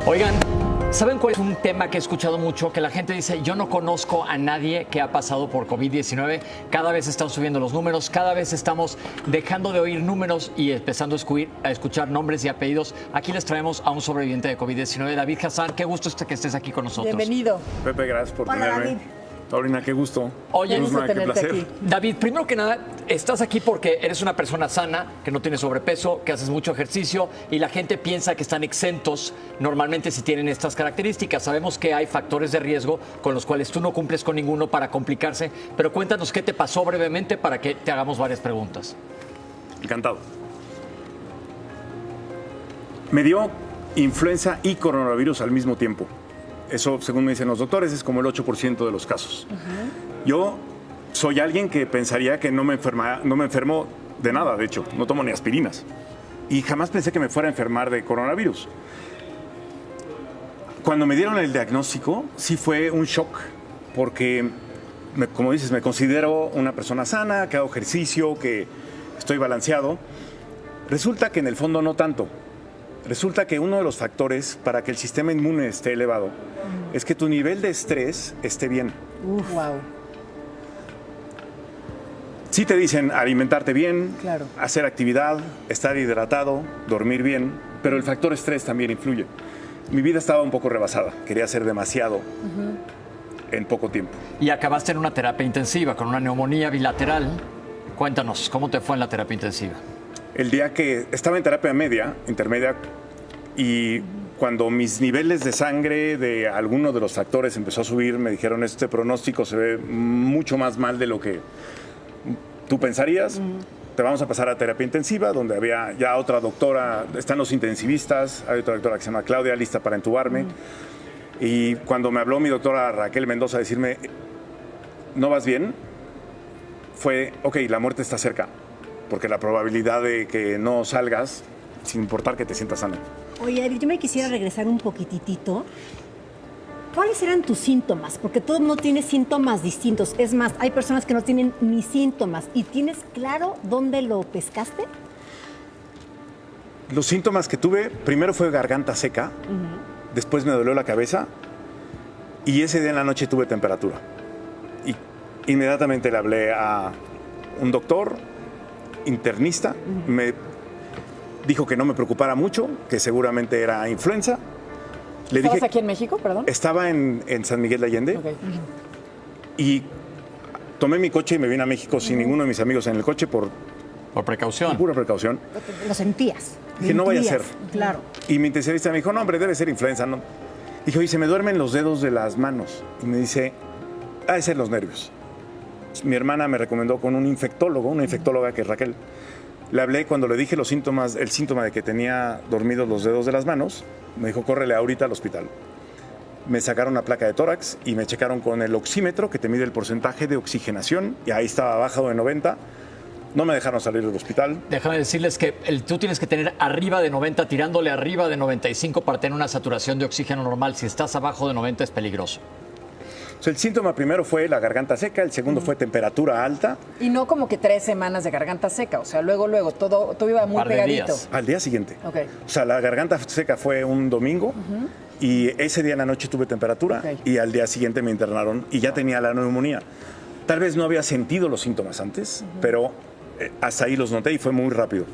Oigan, ¿saben cuál es un tema que he escuchado mucho? Que la gente dice, yo no conozco a nadie que ha pasado por COVID-19. Cada vez están subiendo los números, cada vez estamos dejando de oír números y empezando a escuchar nombres y apellidos. Aquí les traemos a un sobreviviente de COVID-19, David Hassan. Qué gusto que estés aquí con nosotros. Bienvenido. Pepe, gracias por Hola, tenerme. David. Paulina, qué gusto. Oye, Luzma, qué tenerte placer. aquí. David, primero que nada, estás aquí porque eres una persona sana, que no tienes sobrepeso, que haces mucho ejercicio y la gente piensa que están exentos normalmente si tienen estas características. Sabemos que hay factores de riesgo con los cuales tú no cumples con ninguno para complicarse, pero cuéntanos qué te pasó brevemente para que te hagamos varias preguntas. Encantado. Me dio influenza y coronavirus al mismo tiempo. Eso, según me dicen los doctores, es como el 8% de los casos. Yo soy alguien que pensaría que no me enfermo de nada, de hecho, no tomo ni aspirinas. Y jamás pensé que me fuera a enfermar de coronavirus. Cuando me dieron el diagnóstico, sí fue un shock, porque, como dices, me considero una persona sana, que hago ejercicio, que estoy balanceado. Resulta que en el fondo no tanto. Resulta que uno de los factores para que el sistema inmune esté elevado es que tu nivel de estrés esté bien. Wow. Sí te dicen alimentarte bien, Claro. hacer actividad, estar hidratado, dormir bien, pero el factor estrés también influye. Mi vida estaba un poco rebasada, quería hacer demasiado en poco tiempo. Y acabaste en una terapia intensiva con una neumonía bilateral. Cuéntanos, ¿cómo te fue en la terapia intensiva? El día que estaba en terapia intermedia, y cuando mis niveles de sangre de alguno de los factores empezó a subir, me dijeron, este pronóstico se ve mucho más mal de lo que tú pensarías. Te vamos a pasar a terapia intensiva, donde había ya otra doctora, están los intensivistas, hay otra doctora que se llama Claudia, lista para entubarme. Y cuando me habló mi doctora Raquel Mendoza a decirme, ¿no vas bien? Fue, ok, la muerte está cerca, porque la probabilidad de que no salgas, sin importar que te sientas sano. Oye, David, yo me quisiera regresar un poquitito. ¿Cuáles eran tus síntomas? Porque todo el mundo tiene síntomas distintos. Es más, hay personas que no tienen ni síntomas. ¿Y tienes claro dónde lo pescaste? Los síntomas que tuve, primero fue garganta seca, después me dolió la cabeza y ese día en la noche tuve temperatura. Y inmediatamente le hablé a un doctor internista, me dijo que no me preocupara mucho, que seguramente era influenza. Le ¿Estabas dije, aquí en México, perdón? estaba en San Miguel de Allende Ok. y tomé mi coche y me vine a México sin ninguno de mis amigos en el coche por Por precaución. pura precaución. Lo sentías. Dije, no vaya a Intuías. ser. Claro. Y mi intensivista me dijo, no, hombre, debe ser influenza. ¿No? Dije, oye, se me duermen los dedos de las manos. Y me dice, ha de ser los nervios. Mi hermana me recomendó con un infectólogo, una infectóloga que es Raquel. Le hablé cuando le dije los síntomas, el síntoma de que tenía dormidos los dedos de las manos. Me dijo, córrele ahorita al hospital. Me sacaron una placa de tórax y me checaron con el oxímetro que te mide el porcentaje de oxigenación. Y ahí estaba bajado de 90. No me dejaron salir del hospital. Déjame decirles que tú tienes que tener arriba de 90, tirándole arriba de 95 para tener una saturación de oxígeno normal. Si estás abajo de 90 es peligroso. O sea, el síntoma primero fue la garganta seca, el segundo fue temperatura alta. Y no como que 3 semanas de garganta seca, o sea, luego, todo iba muy Par de pegadito. días. Al día siguiente. Ok. O sea, la garganta seca fue un domingo y ese día en la noche tuve temperatura Ok. y al día siguiente me internaron y ya tenía la neumonía. Tal vez no había sentido los síntomas antes, pero hasta ahí los noté y fue muy rápido.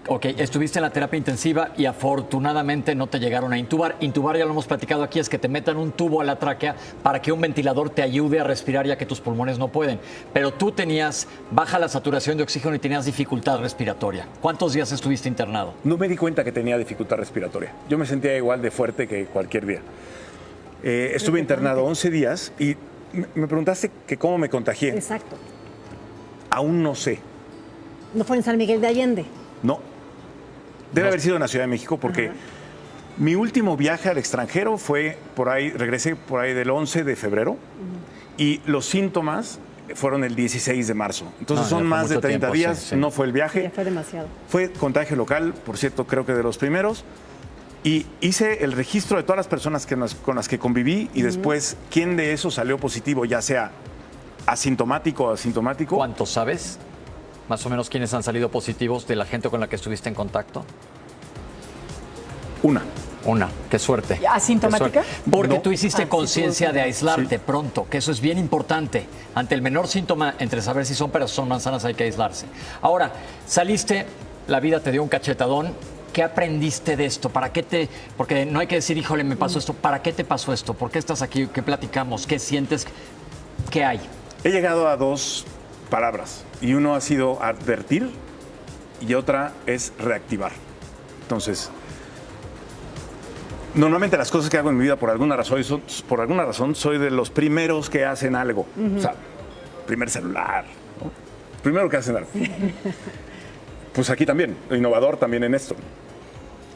Ok, estuviste en la terapia intensiva y afortunadamente no te llegaron a intubar. Intubar, ya lo hemos platicado aquí, es que te metan un tubo a la tráquea para que un ventilador te ayude a respirar ya que tus pulmones no pueden. Pero tú tenías baja la saturación de oxígeno y tenías dificultad respiratoria. ¿Cuántos días estuviste internado? No me di cuenta que tenía dificultad respiratoria. Yo me sentía igual de fuerte que cualquier día. Estuve internado 11 días y me preguntaste que cómo me contagié. Exacto. Aún no sé. No fue en San Miguel de Allende. No. Debe haber sido en la Ciudad de México porque mi último viaje al extranjero fue por ahí, regresé por ahí del 11 de febrero y los síntomas fueron el 16 de marzo. Entonces No, ya son fue más de mucho 30 tiempo, días, sí, sí. no fue el viaje. Ya fue demasiado. Fue contagio local, por cierto, creo que de los primeros. Y hice el registro de todas las personas con las que conviví y después quién de esos salió positivo, ya sea asintomático o asintomático. ¿Cuántos sabes? Más o menos quiénes han salido positivos de la gente con la que estuviste en contacto. Una. Una, qué suerte. ¿Asintomática? Qué suerte. Porque No. tú hiciste Sí, conciencia puede de aislarte pronto, que eso es bien importante. Ante el menor síntoma, entre saber si son peras o son manzanas, hay que aislarse. Ahora, saliste, la vida te dio un cachetadón. ¿Qué aprendiste de esto? ¿Para qué te...? Porque no hay que decir, híjole, me pasó esto. ¿Para qué te pasó esto? ¿Por qué estás aquí? ¿Qué platicamos? ¿Qué sientes? ¿Qué hay? He llegado a dos palabras y uno ha sido advertir y otra es reactivar. Entonces, normalmente las cosas que hago en mi vida por alguna razón soy de los primeros que hacen algo. O sea, primer celular, ¿no? Primero que hacen algo. Pues aquí también, innovador también en esto.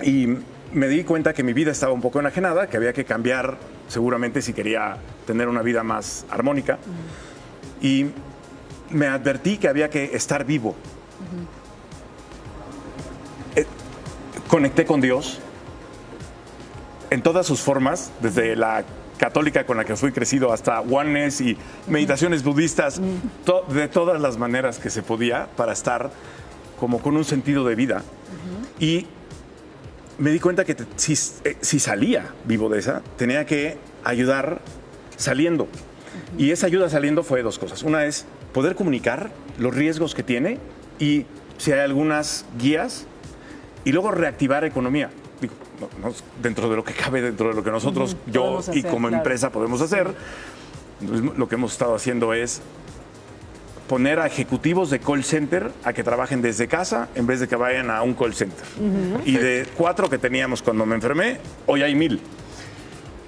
Y me di cuenta que mi vida estaba un poco enajenada, que había que cambiar seguramente si quería tener una vida más armónica. Y me advertí que había que estar vivo. Conecté con Dios en todas sus formas, desde la católica con la que fui crecido hasta oneness y meditaciones budistas, de todas las maneras que se podía para estar como con un sentido de vida. Y me di cuenta que si salía vivo de esa, tenía que ayudar saliendo. Y esa ayuda saliendo fue dos cosas. Una es poder comunicar los riesgos que tiene y si hay algunas guías, y luego reactivar economía. Digo, dentro de lo que cabe, dentro de lo que nosotros, yo Podemos y hacer, como claro. empresa podemos hacer. Entonces, lo que hemos estado haciendo es poner a ejecutivos de call center a que trabajen desde casa en vez de que vayan a un call center. Y de 4 que teníamos cuando me enfermé, hoy hay 1000.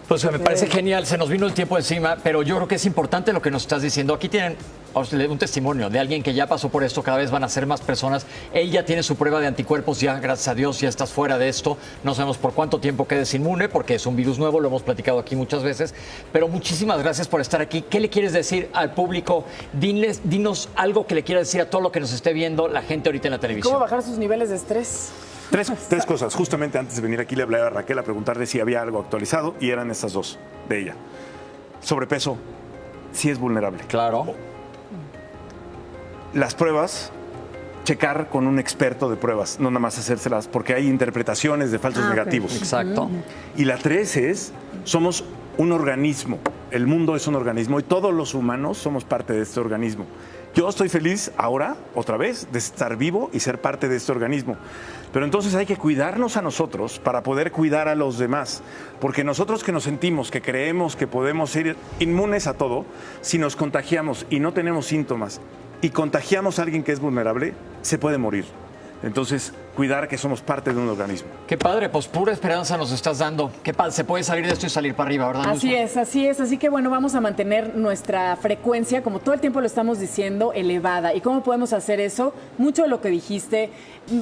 Pues me parece genial, se nos vino el tiempo encima, pero yo creo que es importante lo que nos estás diciendo. Aquí tienen un testimonio de alguien que ya pasó por esto, cada vez van a ser más personas. Ella tiene su prueba de anticuerpos, ya gracias a Dios ya estás fuera de esto. No sabemos por cuánto tiempo quedes inmune, porque es un virus nuevo, lo hemos platicado aquí muchas veces. Pero muchísimas gracias por estar aquí. ¿Qué le quieres decir al público? Dinos algo que le quieras decir a todo lo que nos esté viendo la gente ahorita en la televisión. ¿Cómo bajar sus niveles de estrés? Tres cosas. Justamente antes de venir aquí le hablé a Raquel a preguntarle si había algo actualizado y eran estas dos de ella. Sobrepeso, sí es vulnerable. Claro. Las pruebas, checar con un experto de pruebas, no nada más hacérselas, porque hay interpretaciones de falsos negativos. Exacto. Y la 3 es, somos un organismo, el mundo es un organismo y todos los humanos somos parte de este organismo. Yo estoy feliz ahora, otra vez, de estar vivo y ser parte de este organismo. Pero entonces hay que cuidarnos a nosotros para poder cuidar a los demás. Porque nosotros que nos sentimos, que creemos que podemos ser inmunes a todo, si nos contagiamos y no tenemos síntomas y contagiamos a alguien que es vulnerable, se puede morir. Entonces, cuidar que somos parte de un organismo. Qué padre, pues pura esperanza nos estás dando. Qué padre, se puede salir de esto y salir para arriba, ¿verdad? Así Nusma? es, así es. Así que bueno, vamos a mantener nuestra frecuencia, como todo el tiempo lo estamos diciendo, elevada. ¿Y cómo podemos hacer eso? Mucho de lo que dijiste,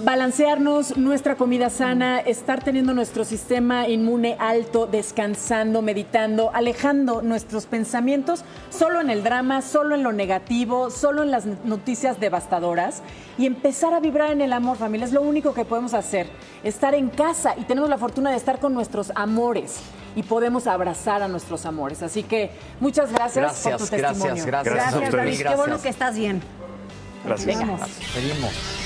balancearnos nuestra comida sana, estar teniendo nuestro sistema inmune alto, descansando, meditando, alejando nuestros pensamientos solo en el drama, solo en lo negativo, solo en las noticias devastadoras y empezar a vibrar en el amor, familia. Es lo único que podemos hacer, estar en casa y tenemos la fortuna de estar con nuestros amores y podemos abrazar a nuestros amores. Así que muchas gracias por tu testimonio. Gracias Gracias a Gracias, ustedes. David. Qué bueno que estás bien. Gracias. Venga. Seguimos.